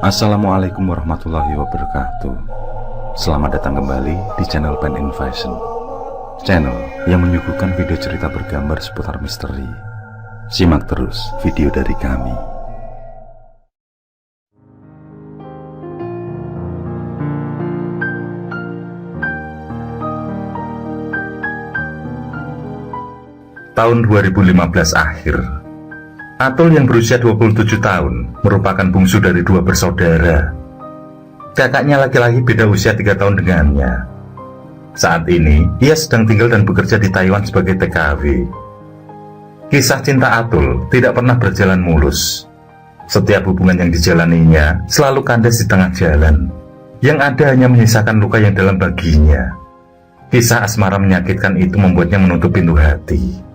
Assalamualaikum warahmatullahi wabarakatuh. Selamat datang kembali di channel Pen Invasion, channel yang menyuguhkan video cerita bergambar seputar misteri. Simak terus video dari kami. Tahun 2015 akhir, Atul yang berusia 27 tahun merupakan bungsu dari dua bersaudara. Kakaknya laki-laki beda usia 3 tahun dengannya. Saat ini, ia sedang tinggal dan bekerja di Taiwan sebagai TKW. Kisah cinta Atul tidak pernah berjalan mulus. Setiap hubungan yang dijalaninya selalu kandas di tengah jalan. Yang ada hanya menyisakan luka yang dalam baginya. Kisah asmara menyakitkan itu membuatnya menutup pintu hati.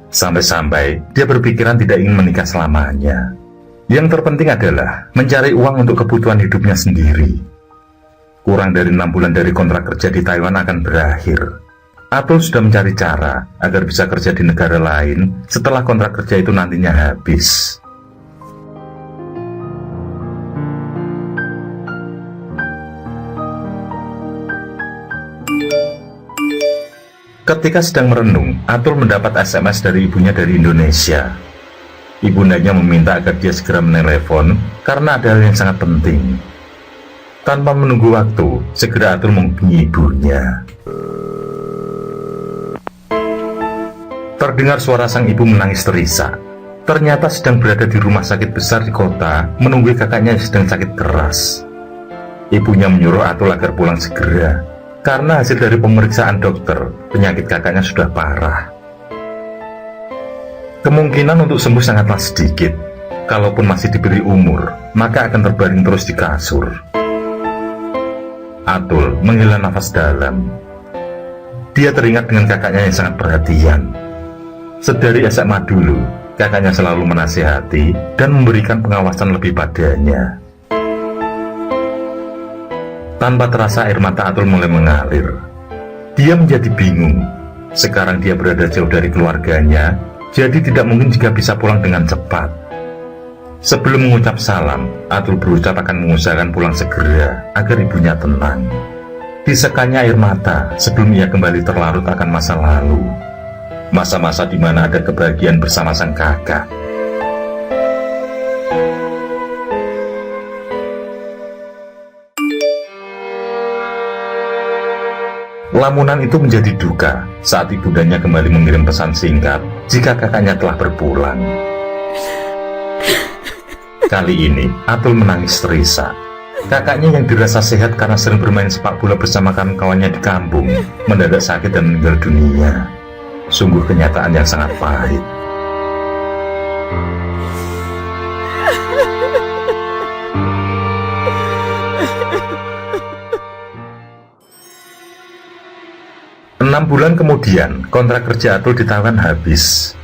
Sampai-sampai dia berpikiran tidak ingin menikah selamanya. Yang terpenting adalah mencari uang untuk kebutuhan hidupnya sendiri. Kurang dari 6 bulan dari kontrak kerja di Taiwan akan berakhir. Atul sudah mencari cara agar bisa kerja di negara lain setelah kontrak kerja itu nantinya habis. Ketika sedang merenung, Atul mendapat SMS dari ibunya dari Indonesia. Ibundanya meminta agar dia segera menelepon karena ada hal yang sangat penting. Tanpa menunggu waktu, segera Atul menghubungi ibunya. Terdengar suara sang ibu menangis terisak. Ternyata sedang berada di rumah sakit besar di kota, menunggu kakaknya yang sedang sakit keras. Ibunya menyuruh Atul agar pulang segera. Karena hasil dari pemeriksaan dokter, penyakit kakaknya sudah parah. Kemungkinan untuk sembuh sangatlah sedikit. Kalaupun masih diberi umur, maka akan terbaring terus di kasur. Atul menghela nafas dalam. Dia teringat dengan kakaknya yang sangat perhatian. Sedari SMA dulu, kakaknya selalu menasihati dan memberikan pengawasan lebih padanya. Tanpa terasa air mata Atul mulai mengalir. Dia menjadi bingung. Sekarang dia berada jauh dari keluarganya, jadi tidak mungkin jika bisa pulang dengan cepat. Sebelum mengucap salam, Atul berucap akan mengusahakan pulang segera agar ibunya tenang. Disekanya air mata sebelum ia kembali terlarut akan masa lalu. Masa-masa di mana ada kebahagiaan bersama sang kakak. Lamunan itu menjadi duka saat ibundanya kembali mengirim pesan singkat jika kakaknya telah berpulang. Kali ini, Atul menangis terisak. Kakaknya yang dirasa sehat karena sering bermain sepak bola bersama kawan-kawannya di kampung, mendadak sakit dan meninggal dunia. Sungguh kenyataan yang sangat pahit. Enam bulan kemudian, kontrak kerja Atul di Taiwan habis.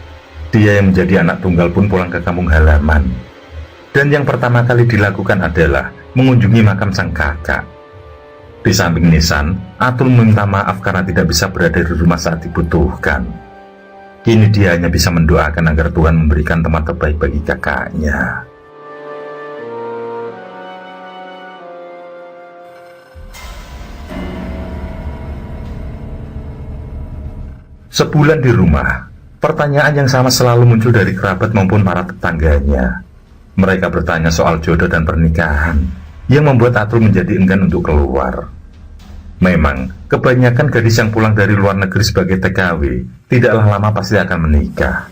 Dia yang menjadi anak tunggal pun pulang ke kampung halaman. Dan yang pertama kali dilakukan adalah mengunjungi makam sang kakak. Di samping nisan, Atul meminta maaf karena tidak bisa berada di rumah saat dibutuhkan. Kini dia hanya bisa mendoakan agar Tuhan memberikan tempat terbaik bagi kakaknya. Sebulan di rumah, pertanyaan yang sama selalu muncul dari kerabat maupun para tetangganya. Mereka bertanya soal jodoh dan pernikahan, yang membuat Atul menjadi enggan untuk keluar. Memang, kebanyakan gadis yang pulang dari luar negeri sebagai TKW tidaklah lama pasti akan menikah.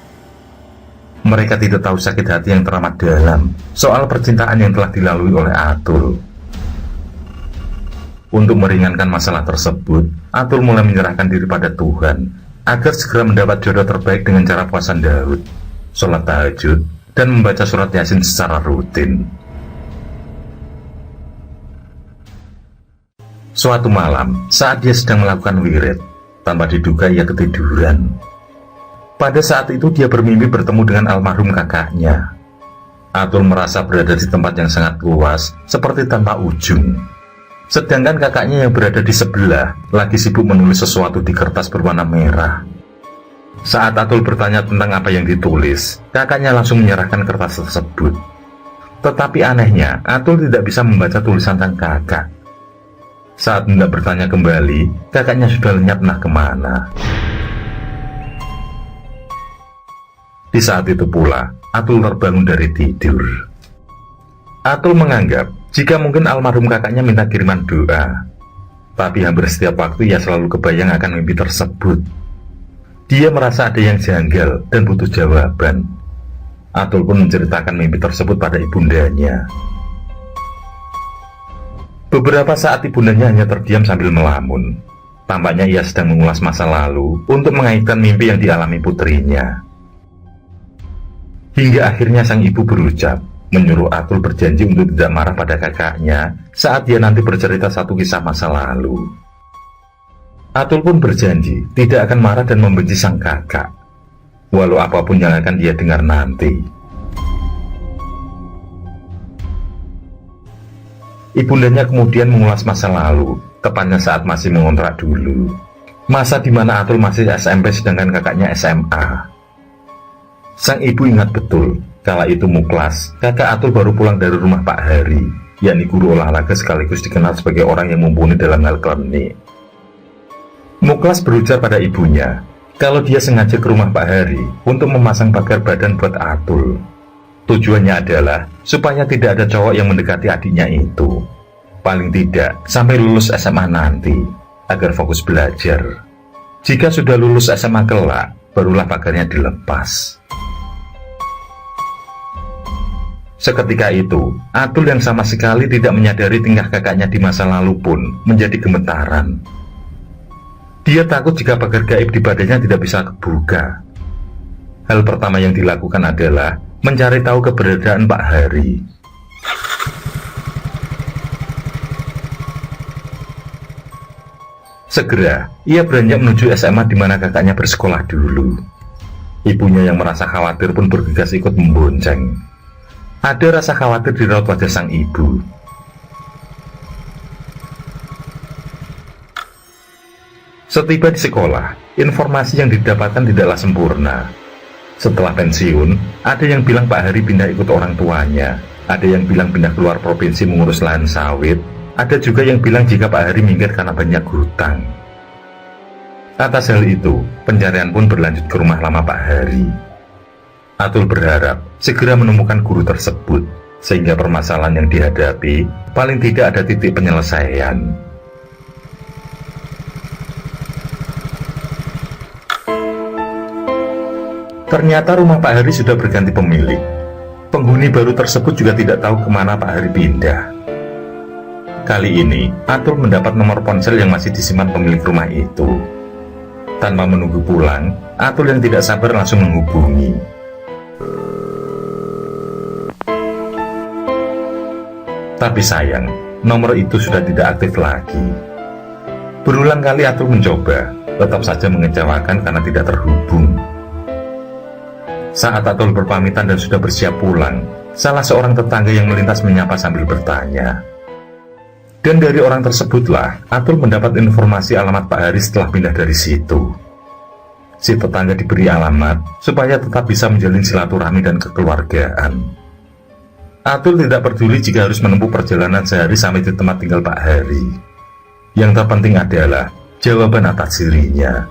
Mereka tidak tahu sakit hati yang teramat dalam soal percintaan yang telah dilalui oleh Atul. Untuk meringankan masalah tersebut, Atul mulai menyerahkan diri pada Tuhan agar segera mendapat jodoh terbaik dengan cara puasa Daud, sholat tahajud, dan membaca surat Yasin secara rutin. Suatu malam, saat dia sedang melakukan wirid, tanpa diduga ia ketiduran. Pada saat itu dia bermimpi bertemu dengan almarhum kakaknya. Atul merasa berada di tempat yang sangat luas, seperti tanpa ujung. Sedangkan kakaknya yang berada di sebelah lagi sibuk menulis sesuatu di kertas berwarna merah. Saat Atul bertanya tentang apa yang ditulis, kakaknya langsung menyerahkan kertas tersebut. Tetapi anehnya, Atul tidak bisa membaca tulisan sang kakak. Saat hendak bertanya kembali, kakaknya sudah lenyap entah kemana. Di saat itu pula, Atul terbangun dari tidur. Atul menganggap jika mungkin almarhum kakaknya minta kiriman doa. Tapi hampir setiap waktu ia selalu kebayang akan mimpi tersebut. Dia merasa ada yang janggal dan butuh jawaban. Atul pun menceritakan mimpi tersebut pada ibundanya. Beberapa saat ibundanya hanya terdiam sambil melamun. Tampaknya ia sedang mengulas masa lalu untuk mengaitkan mimpi yang dialami putrinya. Hingga akhirnya sang ibu berucap, menyuruh Atul berjanji untuk tidak marah pada kakaknya saat dia nanti bercerita satu kisah masa lalu. Atul pun berjanji tidak akan marah dan membenci sang kakak, walau apapun yang akan dia dengar nanti. Ibundanya kemudian mengulas masa lalu, tepatnya saat masih mengontrak dulu. Masa di mana Atul masih SMP sedangkan kakaknya SMA. Sang ibu ingat betul, kala itu Muklas, kakak Atul baru pulang dari rumah Pak Hari, yakni guru olahraga sekaligus dikenal sebagai orang yang mumpuni dalam hal klinik. Muklas berujar pada ibunya, kalau dia sengaja ke rumah Pak Hari untuk memasang pagar badan buat Atul. Tujuannya adalah supaya tidak ada cowok yang mendekati adiknya itu. Paling tidak sampai lulus SMA nanti, agar fokus belajar. Jika sudah lulus SMA kelak, barulah pagarnya dilepas. Seketika itu, Atul yang sama sekali tidak menyadari tingkah kakaknya di masa lalu pun menjadi gemetaran. Dia takut jika pagar gaib di badannya tidak bisa kebuka. Hal pertama yang dilakukan adalah mencari tahu keberadaan Pak Hari. Segera, ia beranjak menuju SMA di mana kakaknya bersekolah dulu. Ibunya yang merasa khawatir pun bergegas ikut membonceng. Ada rasa khawatir di raut wajah sang ibu. Setiba di sekolah, informasi yang didapatkan tidaklah sempurna. Setelah pensiun, ada yang bilang Pak Hari pindah ikut orang tuanya, ada yang bilang pindah keluar provinsi mengurus lahan sawit, ada juga yang bilang jika Pak Hari minggir karena banyak hutang. Atas hal itu, pencarian pun berlanjut ke rumah lama Pak Hari. Atul berharap segera menemukan guru tersebut, sehingga permasalahan yang dihadapi paling tidak ada titik penyelesaian. Ternyata rumah Pak Hari sudah berganti pemilik. Penghuni baru tersebut juga tidak tahu kemana Pak Hari pindah. Kali ini, Atul mendapat nomor ponsel yang masih disimpan pemilik rumah itu. Tanpa menunggu pulang, Atul yang tidak sabar langsung menghubungi. Tapi sayang, nomor itu sudah tidak aktif lagi. Berulang kali Atul mencoba, tetap saja mengecewakan karena tidak terhubung. Saat Atul berpamitan dan sudah bersiap pulang, salah seorang tetangga yang melintas menyapa sambil bertanya. Dan dari orang tersebutlah Atul mendapat informasi alamat Pak Hari setelah pindah dari situ. Si tetangga diberi alamat supaya tetap bisa menjalin silaturahmi dan kekeluargaan. Atul tidak peduli jika harus menempuh perjalanan sehari sampai di tempat tinggal Pak Hari. Yang terpenting adalah jawaban atas dirinya.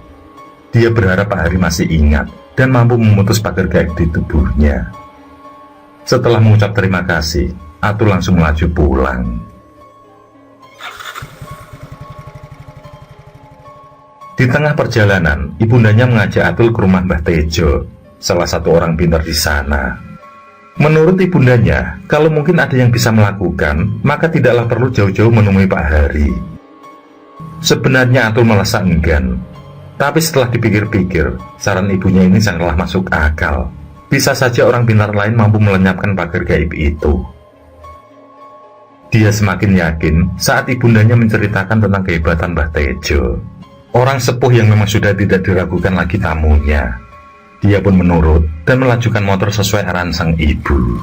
Dia berharap Pak Hari masih ingat dan mampu memutus pagar gaib di tubuhnya. Setelah mengucap terima kasih, Atul langsung melaju pulang. Di tengah perjalanan, ibundanya mengajak Atul ke rumah Mbah Tejo, salah satu orang pintar di sana. Menurut ibundanya, kalau mungkin ada yang bisa melakukan, maka tidaklah perlu jauh-jauh menemui Pak Hari. Sebenarnya Atul merasa enggan. Tapi setelah dipikir-pikir, saran ibunya ini sangatlah masuk akal. Bisa saja orang pintar lain mampu melenyapkan pagar gaib itu. Dia semakin yakin saat ibundanya menceritakan tentang kehebatan Mbah Tejo. Orang sepuh yang memang sudah tidak diragukan lagi tamunya. Dia pun menurut dan melajukan motor sesuai arahan sang ibu.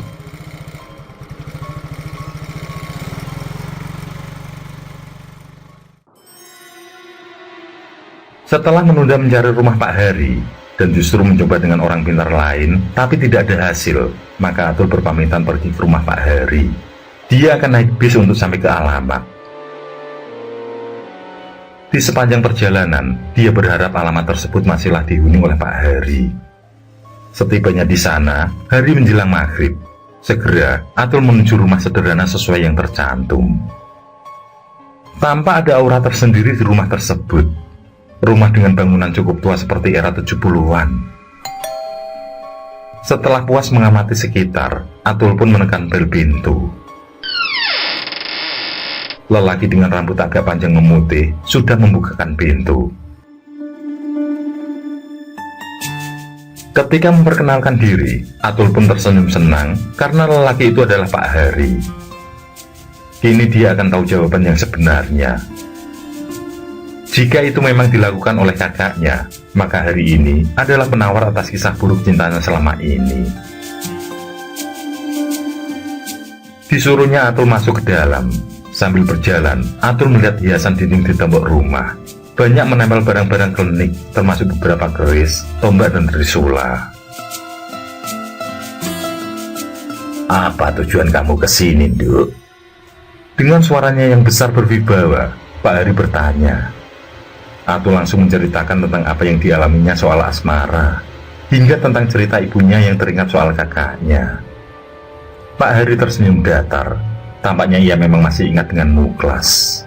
Setelah menunda mencari rumah Pak Hari, dan justru mencoba dengan orang pintar lain, tapi tidak ada hasil, maka Atul berpamitan pergi ke rumah Pak Hari. Dia akan naik bis untuk sampai ke alamat. Di sepanjang perjalanan, dia berharap alamat tersebut masihlah dihuni oleh Pak Hari. Setibanya di sana, hari menjelang maghrib. Segera, Atul menuju rumah sederhana sesuai yang tercantum. Tampak ada aura tersendiri di rumah tersebut. Rumah dengan bangunan cukup tua seperti era 70-an. Setelah puas mengamati sekitar, Atul pun menekan bel pintu. Lelaki dengan rambut agak panjang memutih sudah membukakan pintu. Ketika memperkenalkan diri, Atul pun tersenyum senang karena lelaki itu adalah Pak Hari. Kini dia akan tahu jawaban yang sebenarnya. Jika itu memang dilakukan oleh kakaknya, maka Hari ini adalah penawar atas kisah buruk cintanya selama ini. Disuruhnya Atul masuk ke dalam. Sambil berjalan, Atul melihat hiasan dinding di tembok rumah. Banyak menempel barang-barang klinik, termasuk beberapa keris, tombak, dan trisula. Apa tujuan kamu ke sini, Nduk? Dengan suaranya yang besar berwibawa, Pak Hari bertanya. Atul langsung menceritakan tentang apa yang dialaminya soal asmara, hingga tentang cerita ibunya yang teringat soal kakaknya. Pak Hari tersenyum datar. Tampaknya ia memang masih ingat dengan Muklas.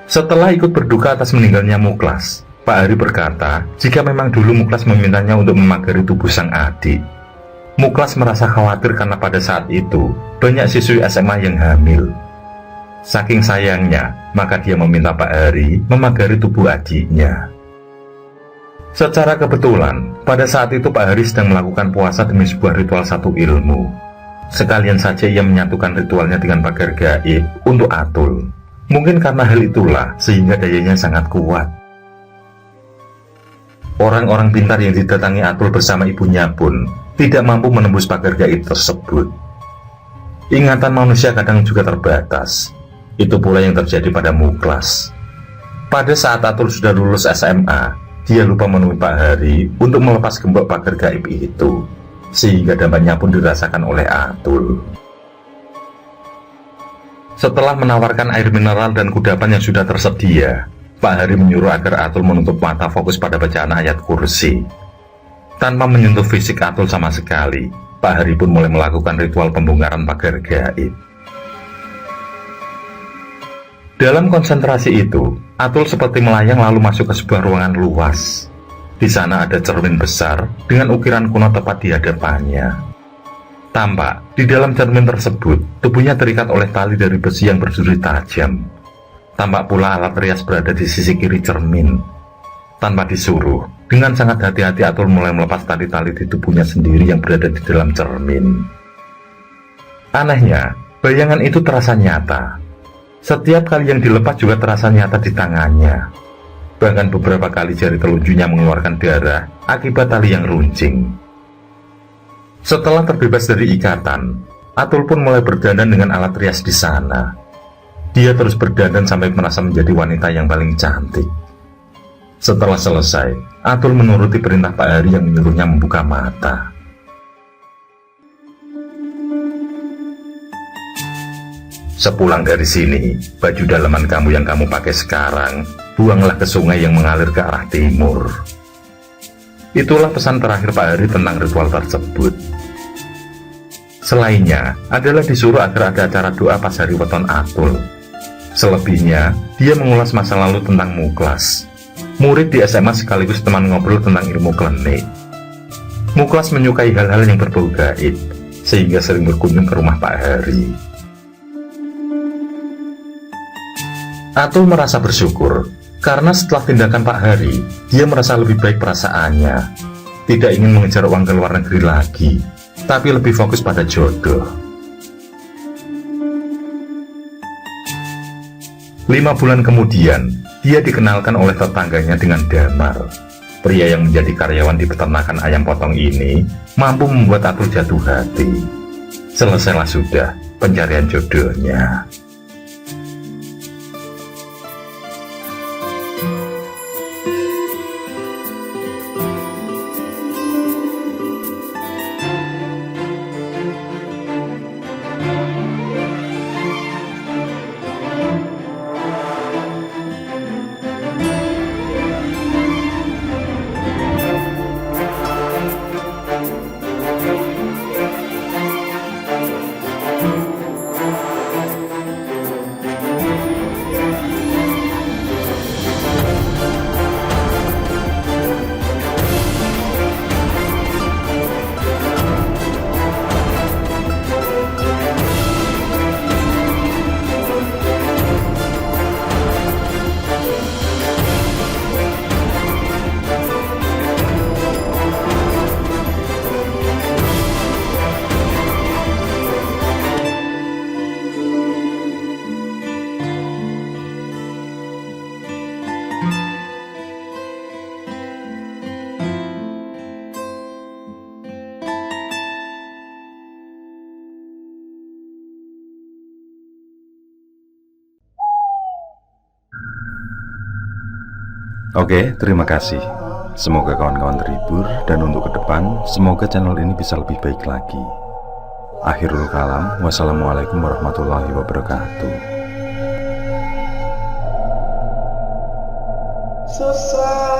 Setelah ikut berduka atas meninggalnya Muklas, Pak Hari berkata jika memang dulu Muklas memintanya untuk memagari tubuh sang adik. Muklas merasa khawatir karena pada saat itu banyak siswi SMA yang hamil. Saking sayangnya, maka dia meminta Pak Hari memagari tubuh adiknya. Secara kebetulan, pada saat itu Pak Hari sedang melakukan puasa demi sebuah ritual satu ilmu. Sekalian saja ia menyatukan ritualnya dengan pagar gaib untuk Atul. Mungkin karena hal itulah sehingga dayanya sangat kuat. Orang-orang pintar yang didatangi Atul bersama ibunya pun tidak mampu menembus pagar gaib tersebut. Ingatan manusia kadang juga terbatas. Itu pula yang terjadi pada Muklas. Pada saat Atul sudah lulus SMA, dia lupa menemui Pak Hari untuk melepas gembok pagar gaib itu, sehingga dampaknya pun dirasakan oleh Atul. Setelah menawarkan air mineral dan kudapan yang sudah tersedia, Pak Hari menyuruh agar Atul menutup mata fokus pada bacaan ayat kursi. Tanpa menyentuh fisik Atul sama sekali, Pak Hari pun mulai melakukan ritual pembongkaran pagar gaib. Dalam konsentrasi itu, Atul seperti melayang lalu masuk ke sebuah ruangan luas. Di sana ada cermin besar dengan ukiran kuno tepat di hadapannya. Tampak di dalam cermin tersebut, tubuhnya terikat oleh tali dari besi yang berduri tajam. Tampak pula alat rias berada di sisi kiri cermin. Tanpa disuruh, dengan sangat hati-hati Atul mulai melepas tali-tali di tubuhnya sendiri yang berada di dalam cermin. Anehnya, bayangan itu terasa nyata. Setiap kali yang dilepas juga terasa nyata di tangannya. Bahkan beberapa kali jari telunjuknya mengeluarkan darah akibat tali yang runcing. Setelah terbebas dari ikatan, Atul pun mulai berdandan dengan alat rias di sana. Dia terus berdandan sampai merasa menjadi wanita yang paling cantik. Setelah selesai, Atul menuruti perintah Pak Hari yang menyuruhnya membuka mata. Sepulang dari sini, baju dalaman kamu yang kamu pakai sekarang, buanglah ke sungai yang mengalir ke arah timur. Itulah pesan terakhir Pak Hari tentang ritual tersebut. Selainnya, adalah disuruh agar ada acara doa pas hari weton Atul. Selebihnya, dia mengulas masa lalu tentang Muklas, murid di SMA sekaligus teman ngobrol tentang ilmu klinik. Muklas menyukai hal-hal yang berbau gaib, sehingga sering berkunjung ke rumah Pak Hari. Atul merasa bersyukur, karena setelah tindakan Pak Hari, dia merasa lebih baik perasaannya. Tidak ingin mengejar uang ke luar negeri lagi, tapi lebih fokus pada jodoh. 5 bulan kemudian, dia dikenalkan oleh tetangganya dengan Damar. Pria yang menjadi karyawan di peternakan ayam potong ini mampu membuat Atul jatuh hati. Selesailah sudah pencarian jodohnya. Oke, terima kasih. Semoga kawan-kawan terhibur, dan untuk ke depan, semoga channel ini bisa lebih baik lagi. Akhirul kalam, wassalamualaikum warahmatullahi wabarakatuh. Susah